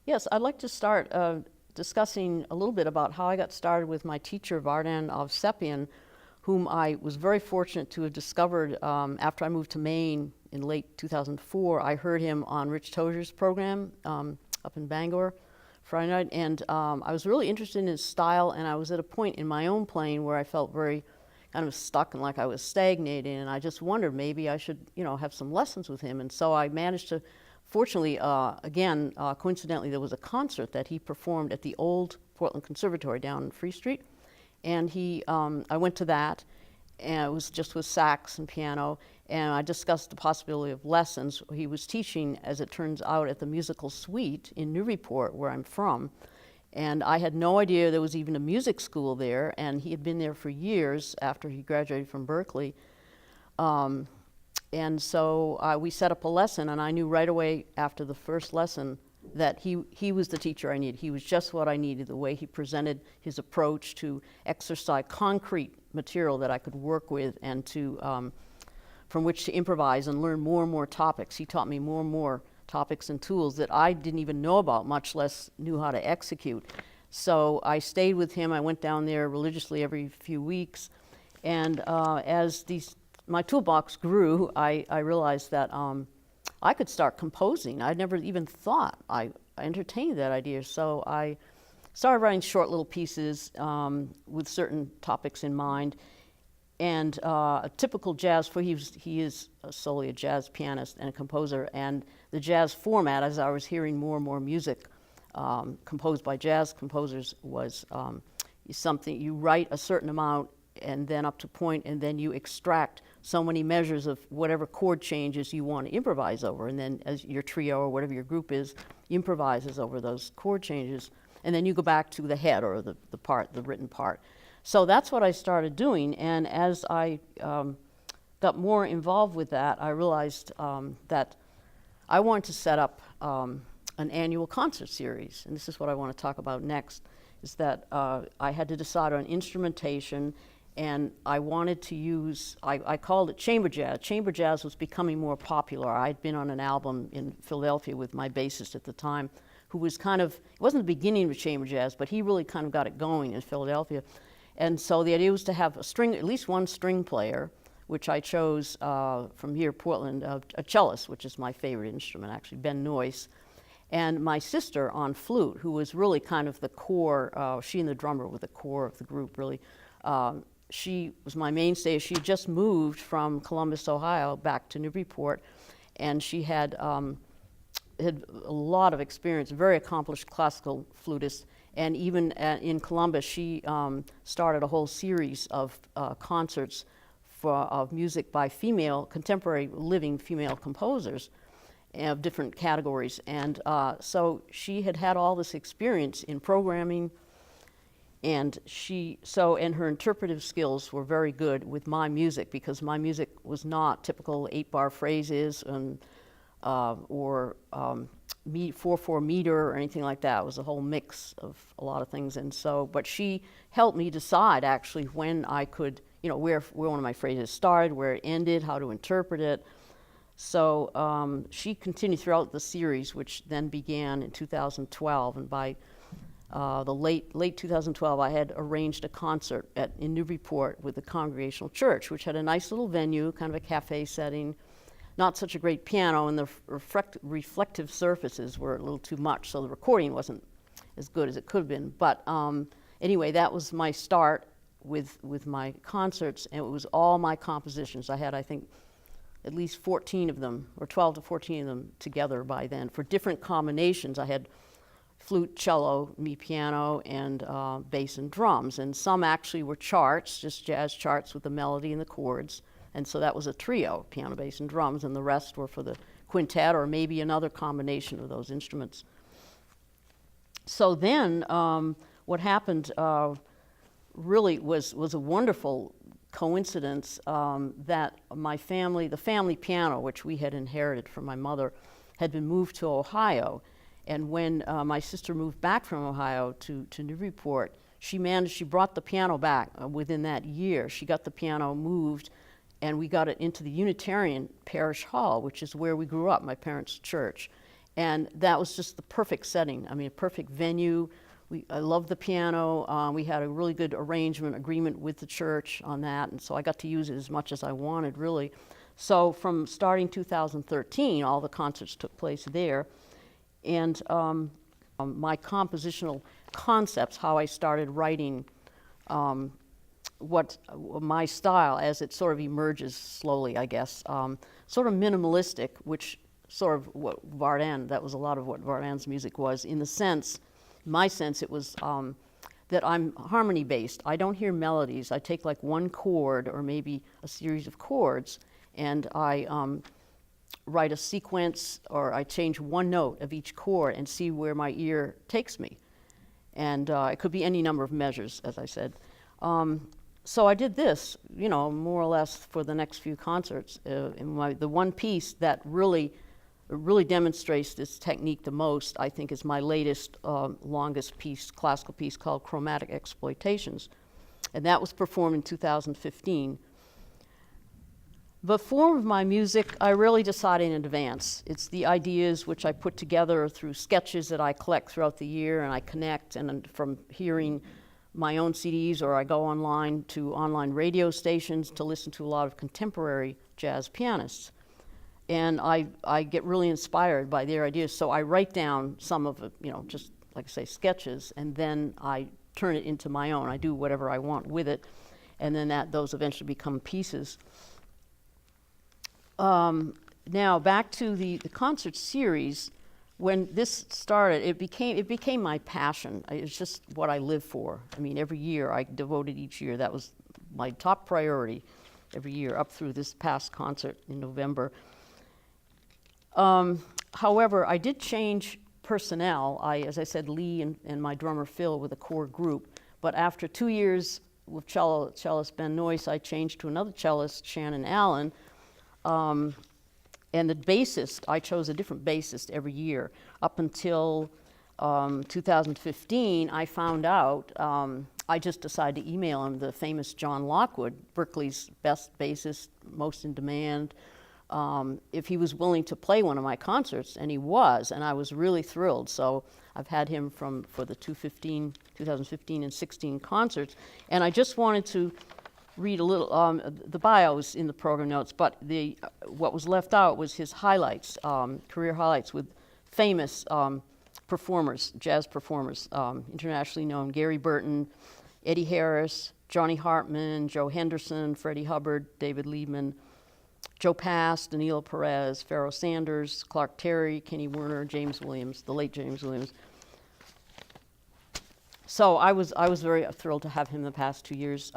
Yes, I'd like to start discussing a little bit about how I got started with my teacher, Vardan Ovsepian, whom I was very fortunate to have discovered after I moved to Maine in late 2004. I heard him on Rich Tozer's program up in Bangor Friday night, and I was really interested in his style, and I was at a point in my own playing where I felt very kind of stuck and like I was stagnating, and I just wondered maybe I should, have some lessons with him. And so I managed to, fortunately, coincidentally, there was a concert that he performed at the old Portland Conservatory down in Free Street, and I went to that, and it was just with sax and piano, and I discussed the possibility of lessons. He was teaching, as it turns out, at the Musical Suite in Newburyport, where I'm from, and I had no idea there was even a music school there, and he had been there for years after he graduated from Berkeley. And so we set up a lesson, and I knew right away after the first lesson that he was the teacher I needed. He was just what I needed, the way he presented his approach to exercise concrete material that I could work with and to from which to improvise and learn more and more topics. He taught me more and more topics and tools that I didn't even know about, much less knew how to execute. So I stayed with him. I went down there religiously every few weeks, and as my toolbox grew, I realized that I could start composing. I'd never even thought. I entertained that idea. So I started writing short little pieces with certain topics in mind. And a typical jazz, he is solely a jazz pianist and a composer, and the jazz format, as I was hearing more and more music composed by jazz composers, was something you write a certain amount and then up to point, and then you extract so many measures of whatever chord changes you want to improvise over, and then as your trio or whatever your group is improvises over those chord changes, and then you go back to the head or the written part. So that's what I started doing, and as I got more involved with that, I realized that I wanted to set up an annual concert series, and this is what I want to talk about next, is that I had to decide on instrumentation, and I wanted to use, I called it chamber jazz. Chamber jazz was becoming more popular. I'd been on an album in Philadelphia with my bassist at the time, who was kind of, it wasn't the beginning of chamber jazz, but he really kind of got it going in Philadelphia. And so the idea was to have at least one string player, which I chose from here, Portland, a cellist, which is my favorite instrument, actually, Ben Noyce, and my sister on flute, who was really kind of the core, she and the drummer were the core of the group, really. She was my mainstay. She had just moved from Columbus, Ohio, back to Newburyport, and she had a lot of experience, very accomplished classical flutist. And even in Columbus, she started a whole series of concerts of music by contemporary living female composers of different categories. And so she had all this experience in programming, and her interpretive skills were very good with my music, because my music was not typical 8-bar phrases and or 4/4 meter or anything like that. It was a whole mix of a lot of things, and so, but she helped me decide actually when I could, where one of my phrases started, where it ended, how to interpret it. So she continued throughout the series, which then began in 2012, and by the late 2012, I had arranged a concert in Newburyport with the Congregational Church, which had a nice little venue, kind of a cafe setting. Not such a great piano, and the reflective surfaces were a little too much, so the recording wasn't as good as it could have been. But anyway, that was my start with my concerts, and it was all my compositions. I had, I think, at least 14 of them, or 12 to 14 of them together by then, for different combinations. I had flute, cello, me piano, and bass and drums, and some actually were charts, just jazz charts with the melody and the chords. And so that was a trio, piano, bass, and drums, and the rest were for the quintet or maybe another combination of those instruments. So then what happened really was a wonderful coincidence that the family piano, which we had inherited from my mother, had been moved to Ohio. And when my sister moved back from Ohio to Newburyport, she brought the piano back within that year. She got the piano moved, and we got it into the Unitarian Parish Hall, which is where we grew up, my parents' church. And that was just the perfect setting. I mean, a perfect venue. I loved the piano. We had a really good agreement with the church on that, and so I got to use it as much as I wanted, really. So from starting 2013, all the concerts took place there. And my compositional concepts, how I started writing what my style as it sort of emerges slowly, I guess. Sort of minimalistic, which sort of what Vardan, that was a lot of what Vardan's music was, in the sense, my sense, it was that I'm harmony based. I don't hear melodies. I take like one chord or maybe a series of chords, and I write a sequence, or I change one note of each chord and see where my ear takes me. And it could be any number of measures, as I said. So I did this, you know, more or less for the next few concerts. The one piece that really demonstrates this technique the most, I think, is my latest, longest piece, classical piece called Chromatic Exploitations. And that was performed in 2015. The form of my music, I really decided in advance. It's the ideas which I put together through sketches that I collect throughout the year, and I connect, and from hearing my own CDs, or I go online to online radio stations to listen to a lot of contemporary jazz pianists. And I get really inspired by their ideas, so I write down some of it, you know, just like I say, sketches, and then I turn it into my own. I do whatever I want with it, and then those eventually become pieces. Now back to the concert series. When this started, it became my passion. It's just what I live for. I mean, every year I devoted each year. That was my top priority every year, up through this past concert in November. However, I did change personnel. As I said, Lee and my drummer Phil were the core group. But after 2 years with cellist Ben Noyce, I changed to another cellist, Shannon Allen. And the bassist, I chose a different bassist every year. Up until 2015, I found out, I just decided to email him, the famous John Lockwood, Berkeley's best bassist, most in demand, if he was willing to play one of my concerts, and he was, and I was really thrilled. So I've had him for the 2015 and 16 concerts, and I just wanted to read a little, the bios in the program notes, but what was left out was his highlights, career highlights with famous performers, jazz performers, internationally known: Gary Burton, Eddie Harris, Johnny Hartman, Joe Henderson, Freddie Hubbard, David Liebman, Joe Pass, Danilo Perez, Pharoah Sanders, Clark Terry, Kenny Werner, James Williams, the late James Williams. So I was very thrilled to have him the past 2 years.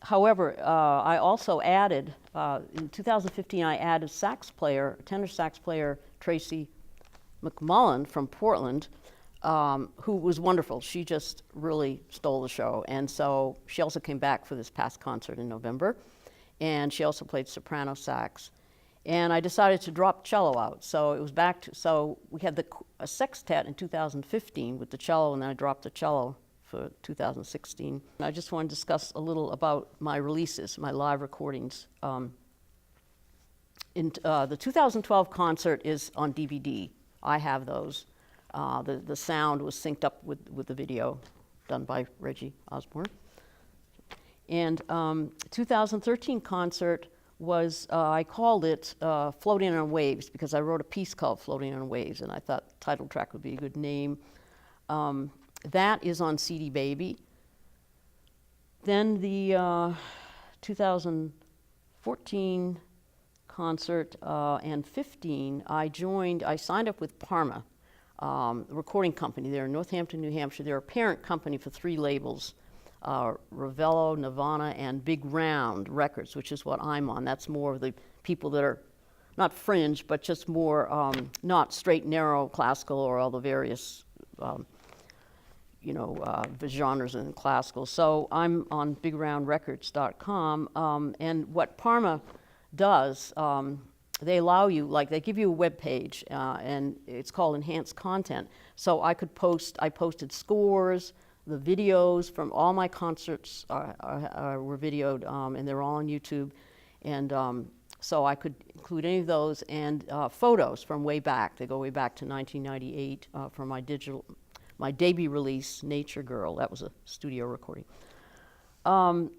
However, I also added, in 2015, I added tenor sax player Tracy McMullen from Portland, who was wonderful. She just really stole the show. And so she also came back for this past concert in November. And she also played soprano sax. And I decided to drop cello out. So it was so we had a sextet in 2015 with the cello, and then I dropped the cello for 2016. I just want to discuss a little about my releases, my live recordings. The 2012 concert is on DVD. I have those. The sound was synced up with the video done by Reggie Osborne. And 2013 concert was, I called it Floating on Waves, because I wrote a piece called Floating on Waves, and I thought the title track would be a good name. That is on CD Baby. Then the 2014 concert and 15, I signed up with Parma, the recording company there in Northampton, New Hampshire. They're a parent company for 3 labels, Ravello, Nirvana, and Big Round Records, which is what I'm on. That's more of the people that are not fringe, but just more not straight, narrow classical or all the various the genres in classical. So I'm on BigRoundRecords.com, and what Parma does, they allow you, they give you a web page, and it's called Enhanced Content. So I posted scores, the videos from all my concerts were videoed, and they're all on YouTube. And so I could include any of those, and photos from way back. They go way back to 1998 for my debut release, Nature Girl. That was a studio recording.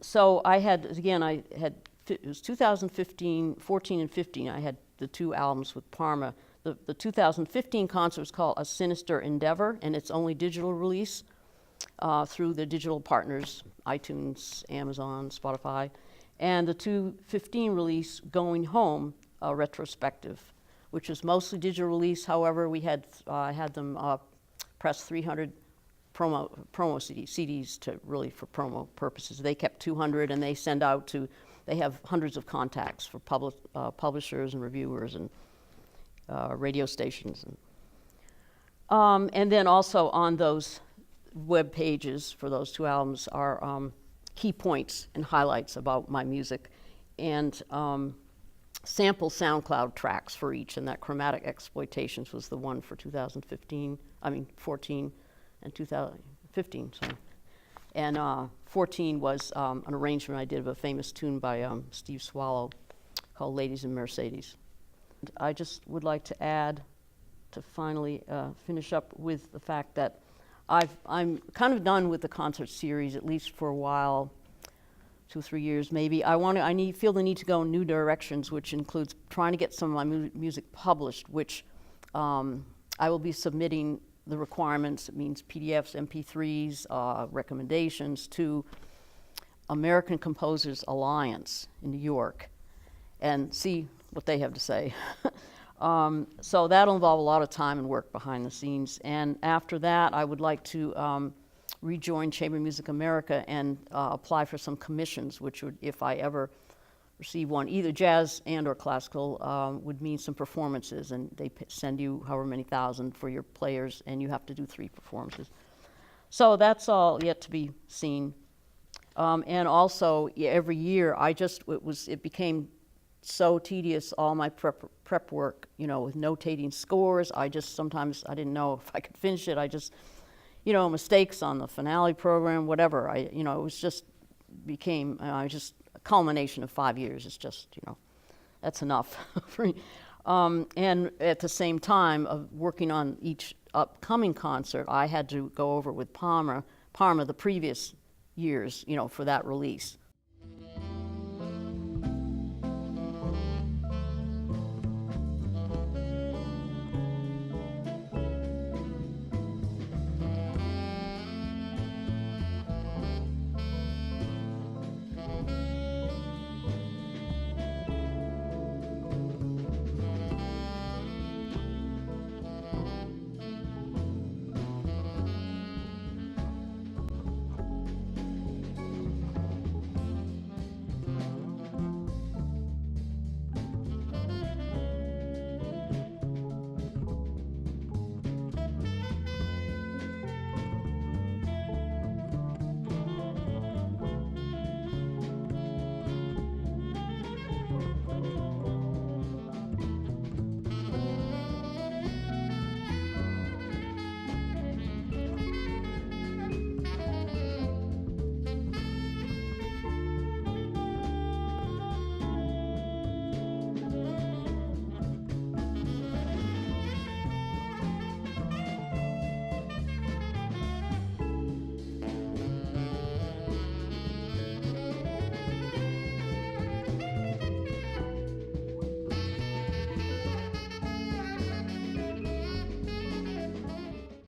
So I had, again, it was 2015, 14 and 15, I had the 2 albums with Parma. The 2015 concert was called A Sinister Endeavor, and it's only digital release through the digital partners, iTunes, Amazon, Spotify. And the 2015 release, Going Home, retrospective, which is mostly digital release. However, we had had them press 300 promo CDs to really for promo purposes. They kept 200, and they send out to. They have hundreds of contacts for publishers and reviewers and radio stations. And then also on those web pages for those 2 albums are key points and highlights about my music, and sample SoundCloud tracks for each, and that Chromatic Exploitations was the one for 14 and 2015. So. And 14 was an arrangement I did of a famous tune by Steve Swallow called Ladies in Mercedes. And I just would like to add, to finally finish up with the fact that I'm kind of done with the concert series, at least for a while, 2 or 3 years maybe. I feel the need to go in new directions, which includes trying to get some of my music published, which I will be submitting the requirements. It means PDFs, MP3s, recommendations to American Composers Alliance in New York, and see what they have to say. So that'll involve a lot of time and work behind the scenes. And after that, I would like to rejoin Chamber Music America and apply for some commissions, which would, if I ever receive one, either jazz and or classical, would mean some performances, and they send you however many thousand for your players, and you have to do 3 performances. So that's all yet to be seen. And also, every year, it became so tedious, all my prep work, with notating scores. Sometimes I didn't know if I could finish it. Mistakes on the finale program, whatever. It was just became, a culmination of 5 years. It's just, that's enough. And at the same time of working on each upcoming concert, I had to go over with Parma the previous years, for that release.